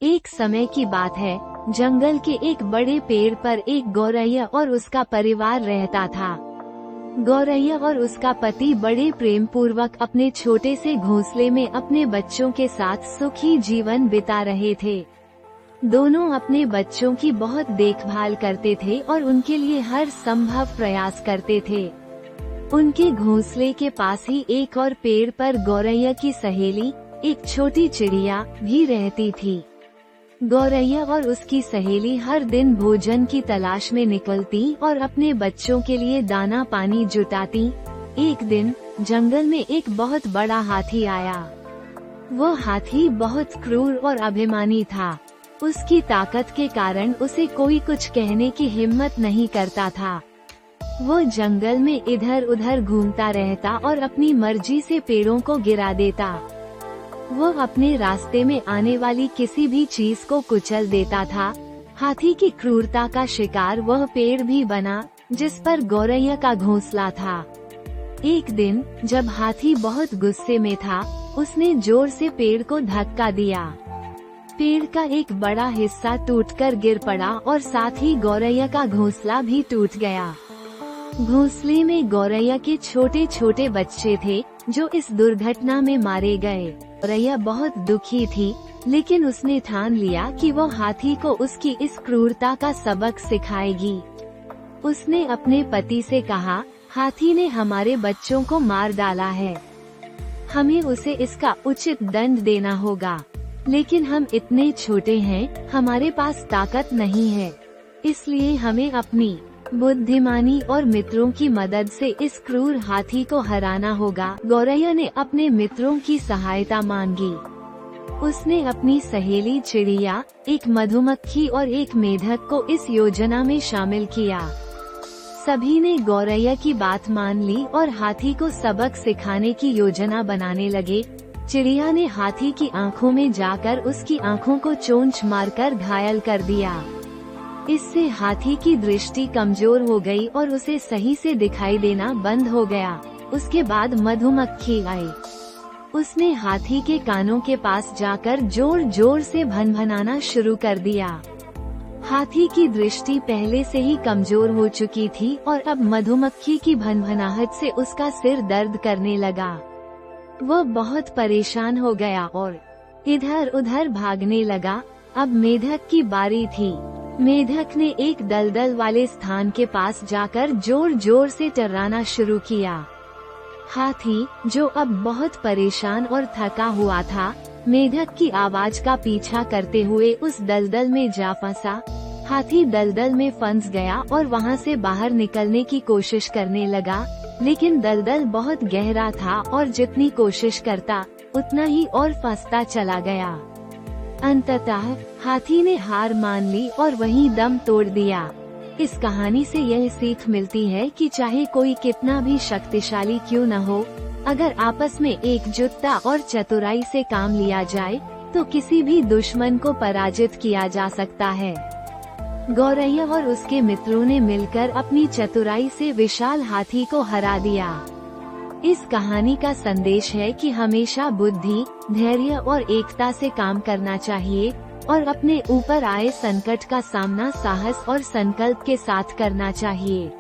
एक समय की बात है, जंगल के एक बड़े पेड़ पर एक गौरैया और उसका परिवार रहता था। गौरैया और उसका पति बड़े प्रेम पूर्वक अपने छोटे से घोंसले में अपने बच्चों के साथ सुखी जीवन बिता रहे थे। दोनों अपने बच्चों की बहुत देखभाल करते थे और उनके लिए हर संभव प्रयास करते थे। उनके घोंसले के पास ही एक और पेड़ पर गौरैया की सहेली, एक छोटी चिड़िया, भी रहती थी। गौरैया और उसकी सहेली हर दिन भोजन की तलाश में निकलती और अपने बच्चों के लिए दाना पानी जुटाती। एक दिन जंगल में एक बहुत बड़ा हाथी आया। वो हाथी बहुत क्रूर और अभिमानी था। उसकी ताकत के कारण उसे कोई कुछ कहने की हिम्मत नहीं करता था। वो जंगल में इधर उधर घूमता रहता और अपनी मर्जी से पेड़ों को गिरा देता। वो अपने रास्ते में आने वाली किसी भी चीज को कुचल देता था। हाथी की क्रूरता का शिकार वह पेड़ भी बना जिस पर गौरैया का घोंसला था। एक दिन जब हाथी बहुत गुस्से में था, उसने जोर से पेड़ को धक्का दिया। पेड़ का एक बड़ा हिस्सा टूटकर गिर पड़ा और साथ ही गौरैया का घोंसला भी टूट गया। घोंसले में गौरैया के छोटे छोटे बच्चे थे जो इस दुर्घटना में मारे गए। गौरैया बहुत दुखी थी, लेकिन उसने ठान लिया कि वो हाथी को उसकी इस क्रूरता का सबक सिखाएगी। उसने अपने पति से कहा, हाथी ने हमारे बच्चों को मार डाला है, हमें उसे इसका उचित दंड देना होगा। लेकिन हम इतने छोटे हैं, हमारे पास ताकत नहीं है, इसलिए हमें अपनी बुद्धिमानी और मित्रों की मदद से इस क्रूर हाथी को हराना होगा। गौरैया ने अपने मित्रों की सहायता मांगी। उसने अपनी सहेली चिड़िया, एक मधुमक्खी और एक मेढक को इस योजना में शामिल किया। सभी ने गौरैया की बात मान ली और हाथी को सबक सिखाने की योजना बनाने लगे। चिड़िया ने हाथी की आंखों में जाकर उसकी आंखों को चोंच मारकर घायल कर दिया। इससे हाथी की दृष्टि कमजोर हो गई और उसे सही से दिखाई देना बंद हो गया। उसके बाद मधुमक्खी आई। उसने हाथी के कानों के पास जाकर जोर जोर से भनभनाना शुरू कर दिया। हाथी की दृष्टि पहले से ही कमजोर हो चुकी थी और अब मधुमक्खी की भनभनाहट से उसका सिर दर्द करने लगा। वह बहुत परेशान हो गया और इधर उधर भागने लगा। अब मेढक की बारी थी। मेढक ने एक दलदल वाले स्थान के पास जाकर जोर जोर से टर्राना शुरू किया। हाथी, जो अब बहुत परेशान और थका हुआ था, मेढक की आवाज का पीछा करते हुए उस दलदल में जा फंसा। हाथी दलदल में फंस गया और वहां से बाहर निकलने की कोशिश करने लगा, लेकिन दलदल बहुत गहरा था और जितनी कोशिश करता उतना ही और फंसता चला गया। अंततः हाथी ने हार मान ली और वहीं दम तोड़ दिया। इस कहानी से यह सीख मिलती है कि चाहे कोई कितना भी शक्तिशाली क्यों न हो, अगर आपस में एकजुटता और चतुराई से काम लिया जाए तो किसी भी दुश्मन को पराजित किया जा सकता है। गौरैया और उसके मित्रों ने मिलकर अपनी चतुराई से विशाल हाथी को हरा दिया। इस कहानी का संदेश है कि हमेशा बुद्धि, धैर्य और एकता से काम करना चाहिए और अपने ऊपर आए संकट का सामना साहस और संकल्प के साथ करना चाहिए।